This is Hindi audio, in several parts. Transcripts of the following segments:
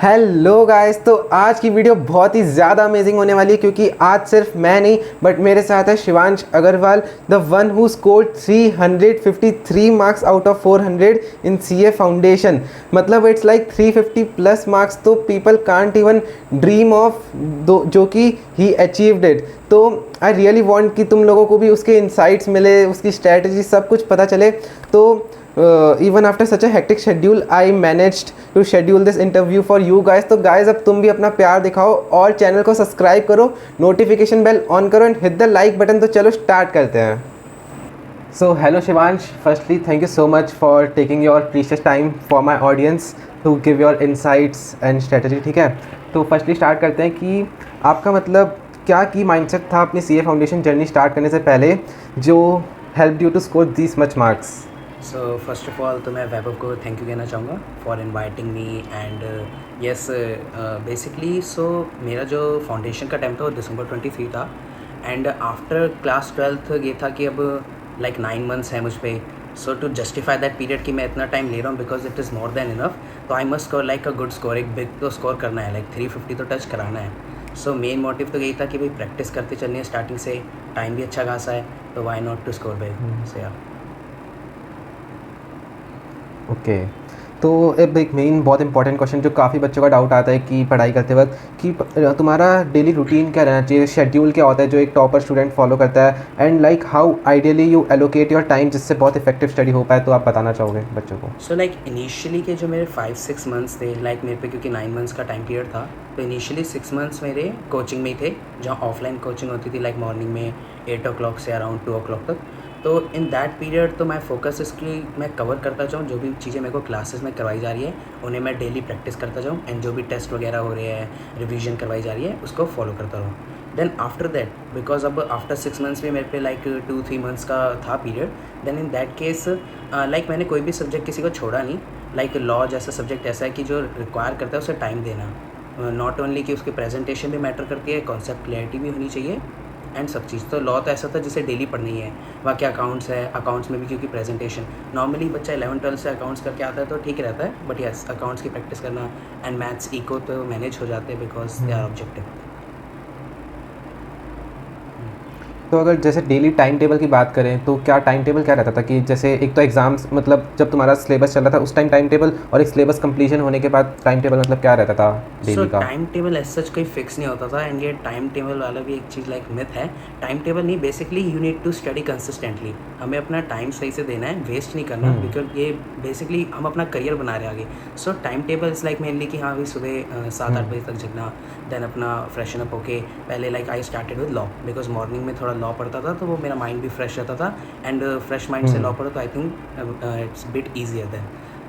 हेलो गाइस, तो आज की वीडियो बहुत ही ज़्यादा अमेजिंग होने वाली है क्योंकि आज सिर्फ मैं नहीं बट मेरे साथ है Shivansh Agarwal, the one who scored 353 marks out of 400 in CA foundation. मतलब इट्स लाइक 350 प्लस मार्क्स तो people can't even dream of, जो कि ही अचीव्ड इट। तो आई रियली वांट कि तुम लोगों को भी उसके इंसाइट्स मिले, उसकी स्ट्रैटेजी सब कुछ पता चले। तो even after such a hectic schedule I managed to schedule this interview for you guys। तो guys अब तुम भी अपना प्यार दिखाओ और चैनल को सब्सक्राइब करो, नोटिफिकेशन बेल ऑन करो and hit the like button. तो चलो स्टार्ट करते हैं। So hello Shivansh, firstly thank you so much for taking your precious time for my audience to give your insights and strategy. ठीक है, तो फर्स्टली स्टार्ट करते हैं कि आपका मतलब क्या की माइंडसेट था अपनी सीए फाउंडेशन जर्नी स्टार्ट करने से पहले जो help you to score this much marks. So first of all तो मैं वैभव को थैंक यू कहना चाहूँगा for inviting me and yes basically so मेरा जो फाउंडेशन का टाइम था वो दिसंबर 23 था एंड आफ्टर क्लास 12th ये था कि अब लाइक 9 मंथ्स है मुझ पर। So to justify that period कि मैं इतना टाइम ले रहा हूँ because it is more than enough, तो I must score like a good score, एक बिग तो स्कोर करना है, लाइक 350 तो टच कराना है। सो मेन मोटिव तो यही था कि भाई प्रैक्टिस करते चलनी है स्टार्टिंग से, टाइम भी अच्छा खासा है तो why not to score big. So yeah okay, तो अब एक मेन बहुत इंपॉर्टेंट क्वेश्चन जो काफ़ी बच्चों का डाउट आता है कि पढ़ाई करते वक्त कि तुम्हारा डेली रूटीन क्या रहना चाहिए, शेड्यूल क्या होता है जो एक टॉपर स्टूडेंट फॉलो करता है, and like how ideally U allocate your time जिससे बहुत इफेक्टिव स्टडी हो पाए, तो आप बताना चाहोगे बच्चों को। सो लाइक इनिशियली के जो मेरे 5-6 मंथ्स थे, लाइक मेरे पे क्योंकि 9 मंथ्स का टाइम पीरियड था तो इनिशियली 6 मंथ्स मेरे कोचिंग में ही थे, जहाँ ऑफलाइन कोचिंग होती थी लाइक मॉर्निंग में 8 o'clock से अराउंड 2 o'clock तक। तो इन दैट पीरियड तो मैं फोकस इसकी मैं कवर करता जाऊँ, जो भी चीज़ें मेरे को क्लासेस में करवाई जा रही है उन्हें मैं डेली प्रैक्टिस करता जाऊँ एंड जो भी टेस्ट वगैरह हो रहे हैं, रिवीजन करवाई जा रही है उसको फॉलो करता रहूँ। देन आफ्टर दैट बिकॉज अब आफ्टर 6 मंथ्स में मेरे पे लाइक 2-3 मंथ्स का था period, then in that case like मैंने कोई भी सब्जेक्ट किसी को छोड़ा नहीं। लाइक लॉ जैसा सब्जेक्ट ऐसा है कि जो रिक्वायर करता है उसे टाइम देना, नॉट ओनली कि उसकी प्रेजेंटेशन भी मैटर करती है, कॉन्सेप्ट क्लैरिटी भी होनी चाहिए एंड सब चीज़। तो लॉ तो ऐसा था जिसे डेली पढ़नी है, बाकी अकाउंट्स है, अकाउंट्स में भी क्योंकि प्रेजेंटेशन नॉर्मली बच्चा 11-12 से अकाउंट्स करके आता है तो ठीक रहता है, बट यस अकाउंट्स की प्रैक्टिस करना एंड मैथ्स इको तो मैनेज हो जाते हैं बिकॉज दे आर ऑब्जेक्टिव। तो अगर जैसे डेली टाइम टेबल की बात करें तो क्या टाइम टेबल क्या रहता था कि जैसे एक तो एग्जाम्स मतलब जब तुम्हारा सिलेबस चल रहा था उस टाइम टेबल और एक सिलेबस कंप्लीशन होने के बाद टाइम टेबल मतलब क्या रहता था डेली का। टाइम टेबल एज सच कोई फिक्स नहीं होता था एंड ये टाइम टेबल वाला भी एक चीज़ लाइक मिथ है। टाइम टेबल नहीं, basically you need to study consistently, हमें अपना टाइम सही से देना है, वेस्ट नहीं करना, बिकॉज ये बेसिकली हम अपना करियर बना रहे हैं आगे। सो time table is like mainly कि हाँ भाई सुबह 7-8 बजे तक जगना, देन अपना फ्रेशन अप होके पहले like I started with law because morning में थोड़ा लॉ पढ़ता था तो वो मेरा माइंड भी फ्रेश रहता था एंड फ्रेश माइंड से लॉ पढ़ो तो I think it's bit easier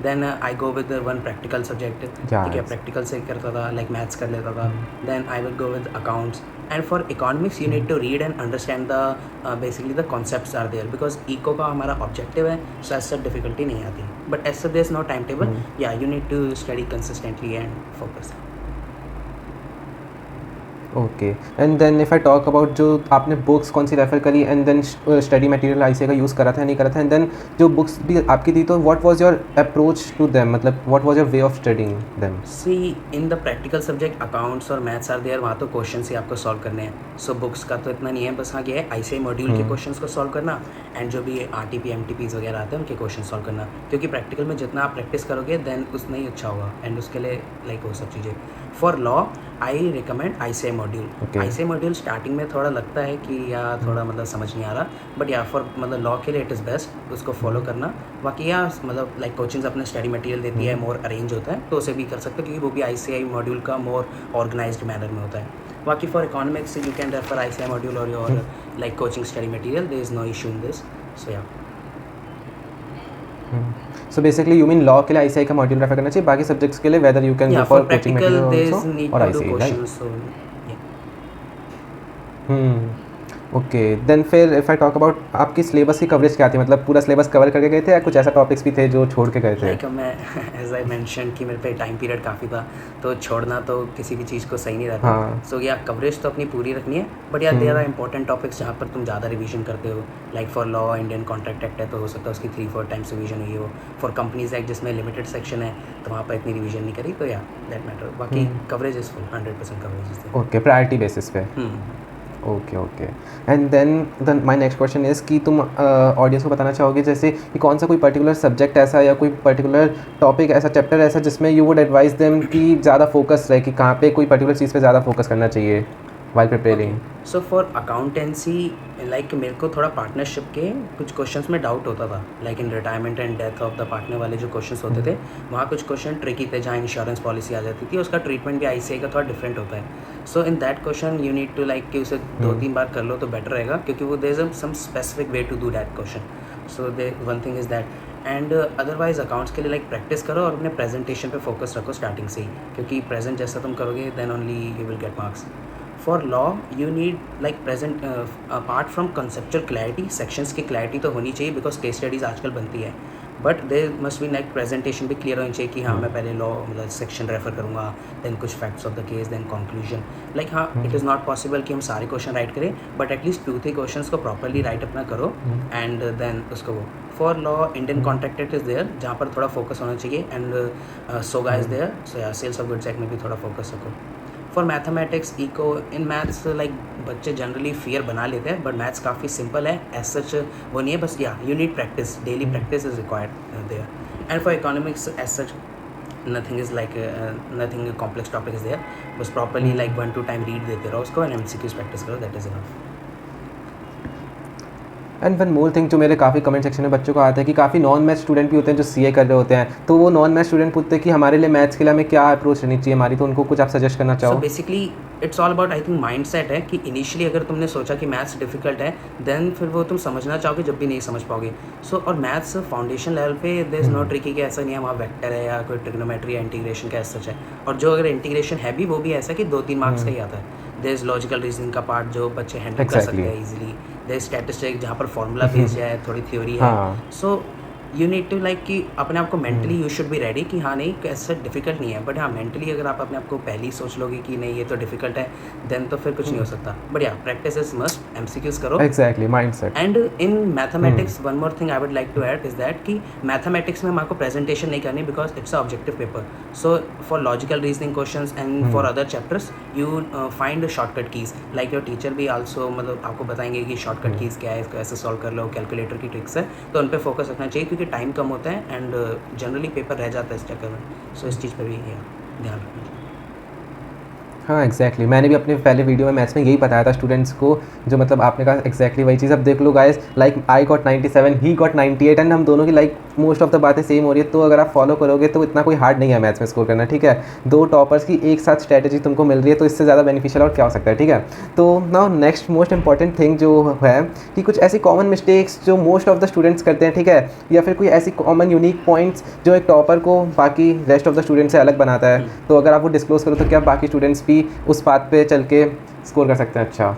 then I go with one practical subject. ठीक है, प्रैक्टिकल से करता था, लाइक मैथ्स कर लेता था। Then I will go with accounts and for economics you need to read and understand the basically the concepts are there because eco का हमारा ऑब्जेक्टिव है, सो ऐसा डिफिकल्टी नहीं आती, बट ऐसा there is no time table, yeah you need to study consistently and focus. Okay, and then if I talk about जो आपने बुक्स कौन सी रेफ़र करी and then study material ICA का यूज़ करा था या नहीं करा था, एंड देन जो बुक्स भी आपकी थी तो what was your approach to them, मतलब what was your way of studying them. See in the practical subject accounts और मैथ्स आर देयर, वहाँ तो क्वेश्चन ही आपको सॉल्व करने हैं। सो बुक्स का तो इतना नहीं है, बस हाँ ये है आईसीए मॉड्यूल के क्वेश्चंस को सॉल्व करना एंड जो भी आरटीपी एमटीपीज वगैरह आते हैं उनके क्वेश्चन सॉल्व करना, क्योंकि प्रैक्टिकल में जितना आप प्रैक्टिस करोगे देन उतना ही अच्छा होगा एंड उसके लिए लाइक वो सब चीज़ें। For law I recommend ICA module. ICA module starting में थोड़ा लगता है कि यार थोड़ा मतलब समझ नहीं आ रहा, बट या फॉर मतलब लॉ के लिए इट इज़ बेस्ट, उसको फॉलो करना। बाकी या मतलब लाइक कोचिंग्स अपने स्टडी मटेरियल देती है, मोर अरेंज होता है तो उसे भी कर सकते हो क्योंकि वो भी आईसीआई मॉड्यूल का मोर ऑर्गेनाइज्ड मैनर में होता है। बाकी for economics you can refer ICAI module और your like coaching study material, there is no issue in this. So yeah so basically you mean law के लिए आईसीआई का मॉड्यूल रेफर करना चाहिए, बाकी सब्जेक्ट्स के लिए whether you can go for coaching material also और आईसीआई, राइट। ओके देन फिर इफ़ आई टॉक अबाउट आपकी सिलेबस की कवरेज क्या थी, मतलब पूरा सिलेबस कवर करके गए थे या कुछ ऐसा टॉपिक्स भी थे जो छोड़ के गए थे? लाइक मैं एज आई मैंशन कि मेरे पे टाइम पीरियड काफ़ी था, तो छोड़ना तो किसी भी चीज़ को सही नहीं रहता। हाँ। सो या कवरेज तो अपनी पूरी रखनी है, बट यार देयर आर इंपॉर्टेंट टॉपिक्स जहाँ पर तुम ज़्यादा रिवीजन करते हो। Like for law Indian contract act है, तो हो सकता है उसकी 3-4 टाइम्स रिवीजन हुई हो। फॉर कंपनीज एक्ट जिसमें लिमिटेड सेक्शन है, तो वहाँ पर इतनी रिवीजन नहीं करी, तो या दैट मैटर। बाकी coverage is full, 100% coverage is okay, priority basis पे। Okay okay and then my next question is कि तुम ऑडियंस को बताना चाहोगे जैसे कि कौन सा कोई पर्टिकुलर सब्जेक्ट ऐसा या कोई पर्टिकुलर टॉपिक ऐसा, चैप्टर ऐसा जिसमें यू वुड एडवाइस देम कि ज़्यादा फोकस रहे, कि कहाँ पे कोई पर्टिकुलर चीज़ पे ज़्यादा फोकस करना चाहिए while preparing? So for accountancy like मेरे को थोड़ा पार्टनरशिप के कुछ क्वेश्चंस में डाउट होता था, like in retirement and death of the partner वाले जो क्वेश्चंस होते थे, वहाँ कुछ क्वेश्चन ट्रिकी थे जहाँ इंश्योरेंस पॉलिसी आ जाती थी, उसका ट्रीटमेंट भी आईसीआई का थोड़ा डिफरेंट होता है। So in that question you need to like कि उसे 2-3 बार कर लो तो बेटर रहेगा, क्योंकि वो there is some specific way to do that question. So the one thing is that, and otherwise accounts के लिए लाइक प्रैक्टिस करो और अपने प्रेजेंटेशन पे फोकस रखो स्टार्टिंग से ही, क्योंकि प्रेजेंट जैसा तुम करोगे then only you will get marks. For law you need like present apart from conceptual clarity, sections की क्लैरिटी तो होनी चाहिए बिकॉज केस स्टडीज़ आजकल बनती है, but there must be like presentation भी क्लियर होनी चाहिए कि हाँ मैं पहले लॉ मतलब सेक्शन रेफर करूँगा, देन कुछ facts of the case, then conclusion. Like हाँ इट इज़ नॉट पॉसिबल कि हम सारे क्वेश्चन राइट करें, बट एटलीस्ट 2-3 क्वेश्चन को प्रॉपरली राइट अपना करो एंड देन उसको वो। For law Indian contract act is there जहाँ पर थोड़ा फोकस होना चाहिए, and SOGA is there, so या सेल्स ऑफ गुड्स एक्ट में भी थोड़ा फोकस रखो। For mathematics eco in maths like बच्चे जनरली फियर बना लेते हैं, बट मैथ्स काफ़ी सिंपल है, एज सच वो नहीं है, बस या you need practice, daily practice is required there. And for economics as such nothing is like nothing complex topic is there, बस प्रॉपरली लाइक 1-2 टाइम रीड देते रहो उसको एंड एमसीक्यूज प्रैक्टिस करो, that is enough. And one more thing जो मेरे काफ़ी कमेंट सेक्शन में बच्चों को आता है कि काफ़ी नॉन मैथ स्टूडेंट भी होते हैं जो सीए कर रहे होते हैं, तो वो नॉन मैथ स्टूडेंट पूछते हैं कि हमारे लिए मैथ्स के लिए हमें क्या अप्रोच रहनी चाहिए हमारी, तो उनको कुछ आप सजेस्ट करना सो चाहो? Basically it's all about I think mind set है कि इनिशियली अगर तुमने सोचा कि मैथ्स डिफिकल्ट है, देन फिर वो तुम समझना चाहोगे जब भी नहीं समझ पाओगे। सो और मैथ्स फाउंडेशन लेवल पे देयर इज नो ट्रिकी कि ऐसा नहीं है वहाँ वेक्टर है या कोई ट्रिग्नोमेट्री या इंटीग्रेशन का सच है, और जो अगर इंटीग्रेशन है भी वो भी ऐसा कि 2-3 मार्क्स का ही आता है। देयर इज लॉजिकल रीजनिंग का पार्ट जो बच्चे हैंडल कर सकते हैं इजीली, देयर इज स्टैटिस्टिक्स जहाँ पर फॉर्मूला बेस्ड है, थोड़ी थ्योरी है। So you need to like कि अपने आप को mentally you should be ready कि हाँ नहीं ऐसा डिफिकल्ट नहीं है, बट हाँ मेंटली अगर आप अपने आप को पहले ही सोच लोगे कि नहीं ये तो डिफिकल्ट है, देन तो फिर कुछ नहीं हो सकता। बट या प्रैक्टिस इज मस्ट, एमसीक्यूज करो। Exactly, mindset. And in mathematics one more thing I would like to add is that कि मैथमेटिक्स में हम आपको प्रेजेंटेशन नहीं करनी because it's a objective paper. So for logical reasoning questions and for other chapters you find shortcut keys, like your teacher भी आल्सो मतलब आपको बताएंगे कि शॉर्टकट कीज क्या है, इसको ऐसे सॉल्व कर लो, कैलकुलेटर की ट्रिक्स है, तो उन पर फोकस रखना चाहिए क्योंकि टाइम कम होता है एंड जनरली पेपर रह जाता है इस चक्कर में। सो इस चीज़ पे भी ध्यान रखना चाहिए। हाँ एग्जैक्टली, मैंने भी अपने पहले वीडियो में मैथ्स में यही बताया था स्टूडेंट्स को, जो मतलब आपने कहा एग्जैक्टली वही चीज़। अब देख लो guys, like I got 97, he got 98 and हम दोनों की लाइक मोस्ट ऑफ द बातें सेम हो रही है, तो अगर आप फॉलो करोगे तो इतना कोई हार्ड नहीं है मैथ्स में स्कोर करना, ठीक है। 2 टॉपर्स की एक साथ स्ट्रैटेजी तुमको मिल रही है, तो इससे ज़्यादा बेनिफिशियल और क्या हो सकता है, ठीक है। तो now next most important thing जो है कि कुछ ऐसी कॉमन मिस्टेक्स जो मोस्ट ऑफ द स्टूडेंट्स करते हैं, ठीक है, या फिर कोई ऐसी कॉमन यूनिक पॉइंट्स जो एक टॉपर को बाकी रेस्ट ऑफ द स्टूडेंट से अलग बनाता है, तो अगर आप वो डिस्क्लोज करो तो क्या बाकी स्टूडेंट्स भी उस बात पे चल के स्कोर कर सकते हैं? अच्छा,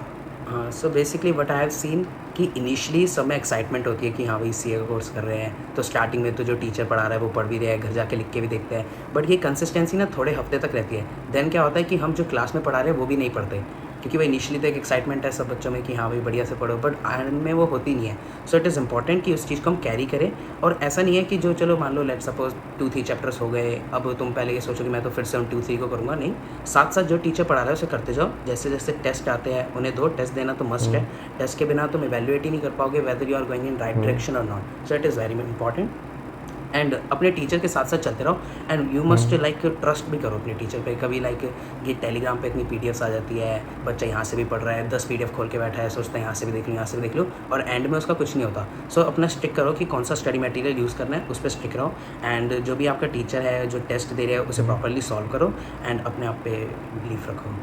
so basically what I have seen कि इनिशियली सब में एक्साइटमेंट होती है कि हाँ भाई सीए का कोर्स कर रहे हैं, तो स्टार्टिंग में तो जो टीचर पढ़ा रहा है वो पढ़ भी रहा है, घर जाके लिख के भी देखते हैं, बट ये कंसिस्टेंसी ना थोड़े हफ्ते तक रहती है। देन क्या होता है कि हम जो क्लास में पढ़ा रहे हैं वो भी नहीं पढ़ते, क्योंकि वो इनिशियली तो एक एक्साइटमेंट है सब बच्चों में कि हाँ भाई बढ़िया से पढ़ो, बट एंड में वो होती नहीं है। सो इट इज़ इंपॉर्टेंट कि उस चीज़ को हम कैरी करें, और ऐसा नहीं है कि जो चलो मान लो लेट सपोज 2-3 चैप्टर्स हो गए, अब तुम पहले ये सोचो कि मैं तो फिर से 2-3 को करूँगा, नहीं, साथ साथ जो टीचर पढ़ा रहा है उसे करते जाओ। जैसे जैसे टेस्ट आते हैं उन्हें दो, टेस्ट देना तो मस्ट है, टेस्ट के बिना तुम इवैल्यूएट ही नहीं कर पाओगे whether you are going in right direction और not. So it is very important, and अपने टीचर के साथ साथ चलते रहो, and you must like trust भी करो अपने टीचर पे। कभी लाइक ये टेलीग्राम पे इतनी पीडीएफ्स आ जाती है, बच्चा यहाँ से भी पढ़ रहा है, 10 पीडीएफ खोल के बैठा है, सोचता है यहाँ से भी देख लूँ, यहाँ से भी देख लूँ, और एंड में उसका कुछ नहीं होता। सो अपना स्टिक करो कि कौन सा स्टडी मटेरियल यूज़ करना है, उस पर स्टिक रहो, एंड जो भी आपका टीचर है जो टेस्ट दे रहा है उसे प्रॉपरली सॉल्व करो, एंड अपने आप पे बिलीफ रखो।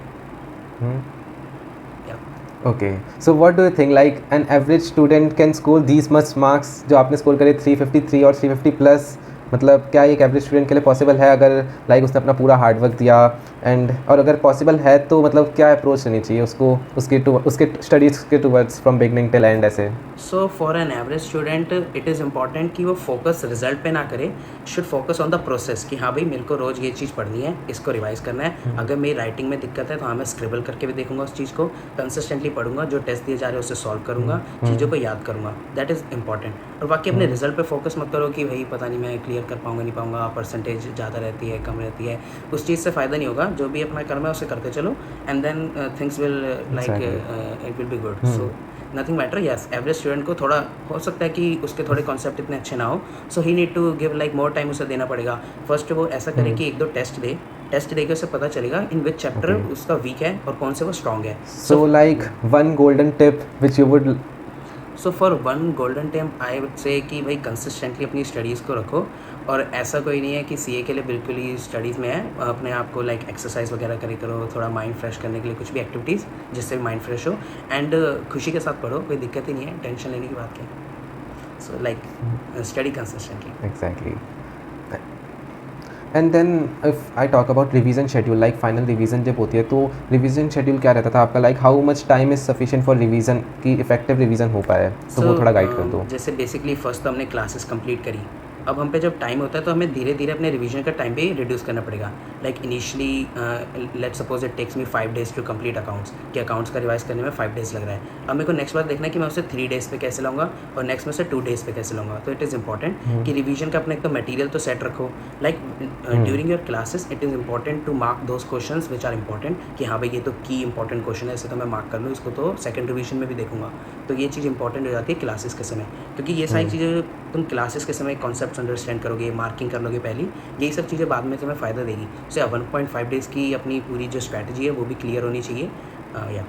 Okay, so what do you think like an average student can score these much marks जो आपने स्कोर करे 353 और 350 प्लस मतलब क्या एक एवरेज स्टूडेंट के लिए पॉसिबल है अगर लाइक उसने अपना पूरा हार्ड वर्क दिया एंड और अगर पॉसिबल है तो मतलब क्या अप्रोच लेनी चाहिए उसको उसके स्टडीज़ के towards from beginning till end ऐसे? So for an average student it is important कि वो फोकस रिजल्ट पे ना करे, should focus on the process कि हाँ भाई मेरे को रोज़ ये चीज़ पढ़नी है, इसको रिवाइज करना है। अगर मेरी राइटिंग में दिक्कत है तो हाँ मैं स्क्रिबल करके भी देखूंगा उस चीज़ को, कंसिस्टेंटली पढ़ूंगा, जो टेस्ट दिए जा रहे हैं उसे सॉल्व करूंगा, चीज़ों को याद करूंगा, दैट इज़ इंपॉर्टेंट। और बाकी अपने रिजल्ट पे फोकस मत करो कि भाई पता नहीं मैं क्लियर कर पाऊंगा नहीं पाऊंगा, परसेंटेज ज़्यादा रहती है कम रहती है, उस चीज़ से फ़ायदा नहीं होगा। जो भी अपना कर्म है उसे करते चलो and then things will like it will be good. So nothing matter. Yes, average student को थोड़ा हो सकता है कि उसके थोड़े कॉन्सेप्ट इतने अच्छे ना हो, so he need to give like more time, उसे देना पड़ेगा। फर्स्ट वो ऐसा करे कि एक दो टेस्ट दे, टेस्ट देके उसे पता चलेगा इन विच चैप्टर उसका वीक है और कौन से वो स्ट्रॉन्ग है। So like one golden tip which you would? So for one golden tip I would say कि भाई कंसिस्टेंटली अपनी स्टडीज़ को रखो, और ऐसा कोई नहीं है कि सीए के लिए बिल्कुल ही स्टडीज़ में है। अपने आप को लाइक एक्सरसाइज वगैरह करे करो, थोड़ा माइंड फ्रेश करने के लिए कुछ भी एक्टिविटीज़ जिससे माइंड फ्रेश हो, एंड खुशी के साथ पढ़ो, कोई दिक्कत ही नहीं है, टेंशन लेने की बात क्या है। So like study consistently. Exactly. And then if I talk about revision schedule, like final revision जब होती है तो रिवीजन शेड्यूल क्या रहता था आपका? Like how much time is sufficient for revision कि इफेक्टिव रिवीजन हो पाए, तो वो थोड़ा गाइड कर दो। जैसे बेसिकली फर्स्ट तो हमने क्लासेस कंप्लीट करी, अब हम पे जब टाइम होता है तो हमें धीरे धीरे अपने रिवीजन का टाइम भी रिड्यूस करना पड़ेगा। Like initially let's suppose it takes me 5 days to complete accounts, कि अकाउंट्स का रिवाइज करने में 5 days लग रहा है। अब मेरे को नेक्स्ट बार देखना है कि मैं उसे 3 days पे कैसे लाऊंगा और नेक्स्ट में से 2 days पे कैसे लाऊंगा। तो इट इज़ इंपॉर्टेंट कि रिवीजन का अपने एक तो मटेरियल तो सेट रखो। Like during your classes it is important to mark those questions which are important, कि हाँ भाई ये तो की इंपॉर्टेंट क्वेश्चन है, इसे तो मैं मार्क कर लूँ, इसको तो सेकंड रिवीजन में भी देखूंगा। तो ये चीज़ इंपॉर्टेंट हो जाती है क्लासेस के समय, क्योंकि ये सारी चीज़ें तुम क्लासेस के समय कॉन्सेप्ट अंडरस्टैंड करोगे, मार्किंग कर लोगे पहली, यही सब चीज़ें बाद में तुम्हें फ़ायदा देगी। सो 1.5 days की अपनी पूरी जो स्ट्रैटेजी है वो भी क्लियर होनी चाहिए। या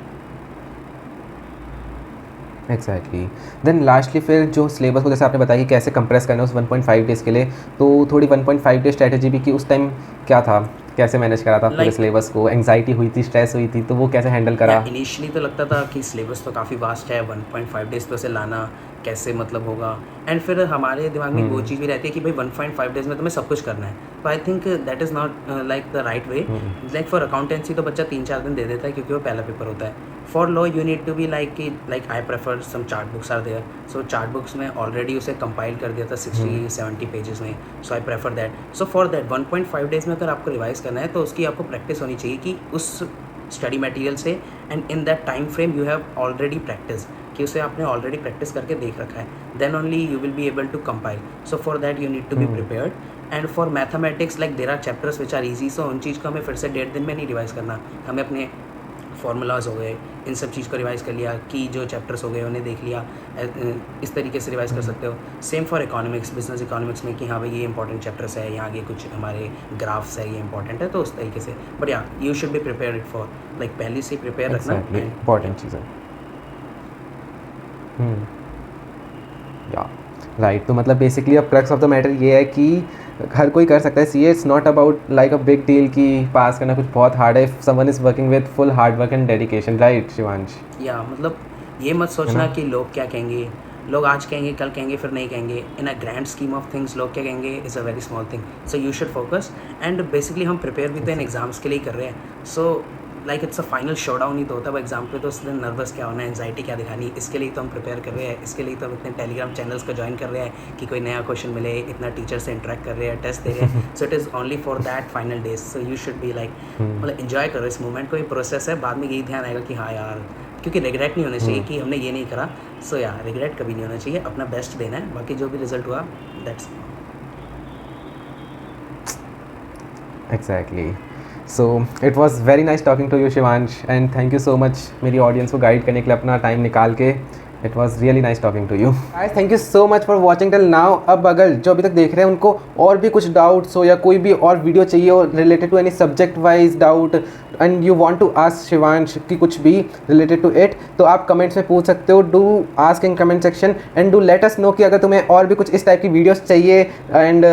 एग्जैक्टली। देन लास्टली फिर जो सिलेबस को जैसे आपने बताया कि कैसे कंप्रेस करना है उस 1.5 डेज़ के लिए, तो थोड़ी 1.5 डे स्ट्रैटेजी भी कि उस टाइम क्या था, कैसे मैनेज करा था पूरे सिलेबस को? एंग्जाइटी हुई थी, स्ट्रेस हुई थी, तो वो कैसे हैंडल करा? इनिशियली तो लगता था कि सिलेबस तो काफ़ी वास्ट है, 1.5 days पे उसे लाना कैसे मतलब होगा, एंड फिर हमारे दिमाग में वो चीज़ भी रहती है कि भाई 1.5 days में तुम्हें सब कुछ करना है। तो I think that is not like the right way. Like for accountancy तो बच्चा 3-4 दिन दे देता है क्योंकि वो पहला पेपर होता है। For law you need to be like I prefer some chart books are there. So chart books में ऑलरेडी उसे कंपाइल कर दिया था 60-70 पेजेस में, so I prefer that. So for that 1.5 days में अगर आपको रिवाइज करना है तो उसकी आपको प्रैक्टिस होनी चाहिए कि उस स्टडी मटेरियल से, and in that time frame you have already practice, कि उसे आपने ऑलरेडी प्रैक्टिस करके देख रखा है, then only you will be able to compile. So for that you need to be prepared. And for mathematics like there are chapters which are easy, so उन चीज़ को हमें फिर से 1.5 दिन में नहीं रिवाइज करना, हमें अपने फार्मूलाज हो गए इन सब चीज़ को रिवाइज कर लिया, कि जो चैप्टर्स हो गए उन्हें देख लिया, इस तरीके से रिवाइज कर सकते हो। Same for economics, business economics में कि हाँ भाई ये इंपॉर्टेंट चैप्टर्स है, यहाँ आगे कुछ हमारे ग्राफ्स है, ये इंपॉर्टेंट है, तो उस तरीके से। बट या you should be prepare it for, like पहले से प्रिपेयर रखना इंपॉर्टेंट चीज़ है। या राइट, तो मतलब बेसिकली अब क्रक्स ऑफ द मैटर ये है कि हर कोई कर सकता है CA. It's not about like a big deal कि पास करना कुछ बहुत हार्ड है। If someone is working with full hard work and dedication, right Shivansh? या मतलब ये मत सोचना कि लोग क्या कहेंगे, लोग आज कहेंगे कल कहेंगे फिर नहीं कहेंगे। In a grand scheme of things लोग क्या कहेंगे is a very small thing. So you should focus, and basically हम प्रिपेयर भी तो इन एग्जाम्स के लिए कर रहे हैं। So like it's a final showdown ही तो होता है वो एग्जाम पे, तो उसमें नर्वस क्या होना है, एंजाइटी क्या दिखानी, इसके लिए तो हम प्रिपेयर कर रहे हैं, इसके लिए तो हम इतने टेलीग्राम चैनल्स को ज्वाइन कर रहे हैं कि कोई नया क्वेश्चन मिले, इतना टीचर से इंटरेक्ट कर रहे हैं, टेस्ट दे रहे हैं। सो it is only for that final days. So you should be like मतलब इन्जॉय करो इस मोमेंट को, ये प्रोसेस है, बाद में यही ध्यान आएगा कि हाँ यार, क्योंकि रिग्रेट नहीं होना चाहिए कि हमने ये नहीं करा। सो यार रिग्रेट कभी नहीं होना चाहिए, अपना बेस्ट देना है, बाकी जो भी रिजल्ट हुआ that's exactly. So it was very nice talking to you Shivansh, and thank you so much मेरी ऑडियंस को गाइड करने के लिए अपना टाइम निकाल के। It was really nice talking to you guys. Thank you so much for watching till now. अब अगर जो अभी तक देख रहे हैं उनको और भी कुछ डाउट्स हो या कोई भी और वीडियो चाहिए हो related to any subject wise doubt, and you want to ask Shivansh की कुछ भी रिलेटेड टू इट, तो आप कमेंट्स में पूछ सकते हो। Do ask in comment section and do let us know कि अगर तुम्हें और भी कुछ इस टाइप की वीडियोस चाहिए एंड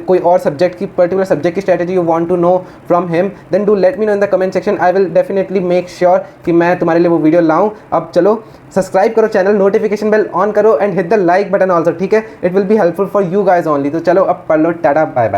कोई और सब्जेक्ट की पर्टिकुलर सब्जेक्ट की strategy you want to know from him, then do let me know in the comment section. I will definitely make sure कि मैं तुम्हारे लिए वो वीडियो लाऊं। अब चलो सब्सक्राइब करो चैनल, नोटिफिकेशन बेल ऑन करो and hit the like button also, ठीक है? It will be helpful for you guys only. तो चलो अब पढ़ लो, टाटा बाय बाय।